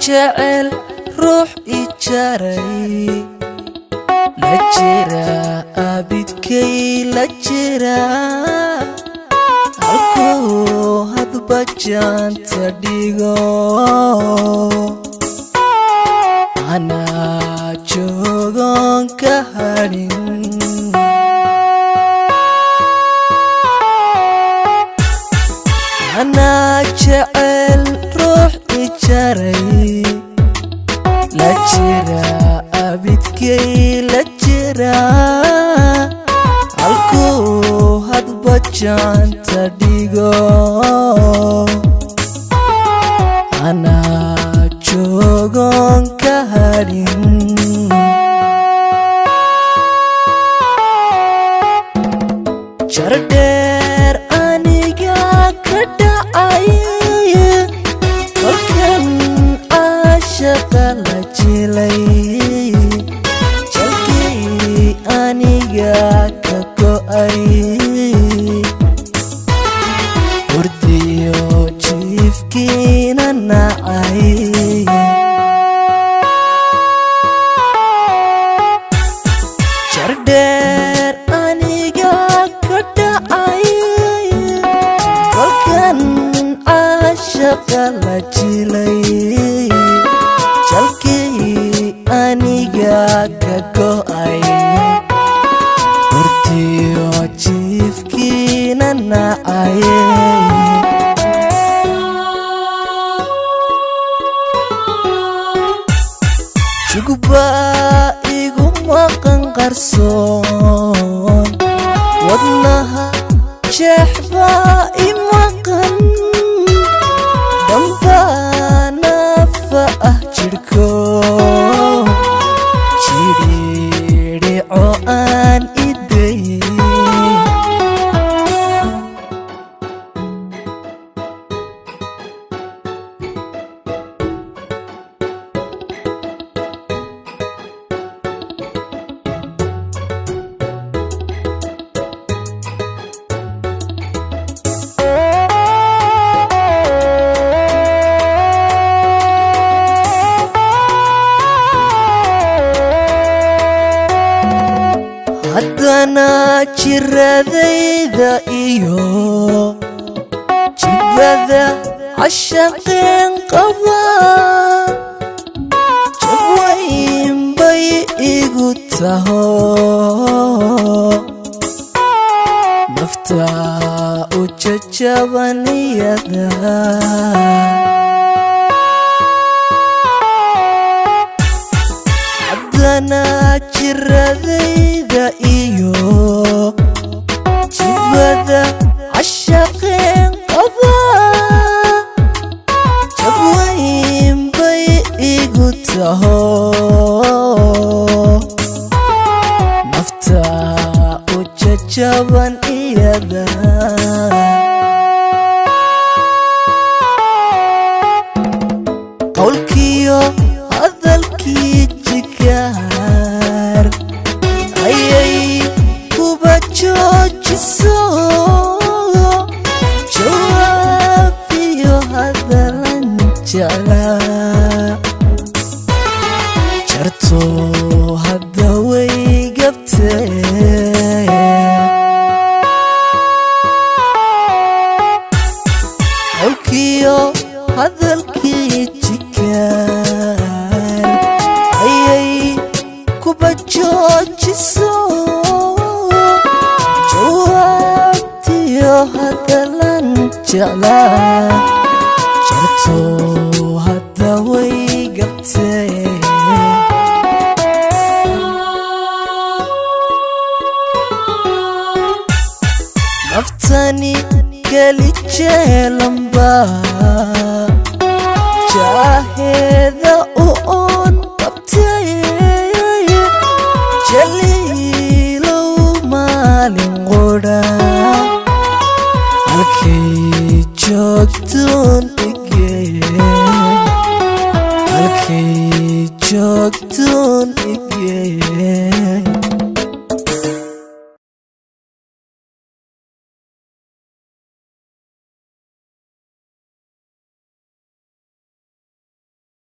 jecel ruux I jaray la jira abidkay la jira halkuu hadba jaanta dhigo anaa joogon ka hadhin anaa jecel ruux I jaray la jira abidkay la jira halkuu hadba jaanta dhigo anaa joogon ka hadhin jardheer aniga ka dhacay kolkan caashaqa la jilay jalkii aniga ka go'ay hurdiyo jiifkiina nacay jardheer aniga ka dhacay kolkan caashaqa la jilay jalkii aniga ka go'ay hurdiyo jiifkiina nacay jugba igu maqan qarsoon wadnaha jeexba I maqan damba nafa jirhko jidhiidhico aan iday haddana jiradayda iyo jibada cashaqeen qaba jabwayn bay igu taho nafta u jajabaniyada haddana jiradayda iyo jibada cashaqeen qaba jabwayn bay igu taho nafta u jajaban iyada qawlkiyo hadalkii jikaar ayay kuba joojiso jawaabiyo hadalan jeclaa jarto hadda way gabtee qawlkiyo hadalkii jikaar ayay kuba joojiso jawaabtiyo hadalan jeclaa jarto hadda way gabtee naftani keli jeelamba jaaheeda u oon qabtay jaliilow maalin qudha halkay joogtoon igee halkay joogtoon igee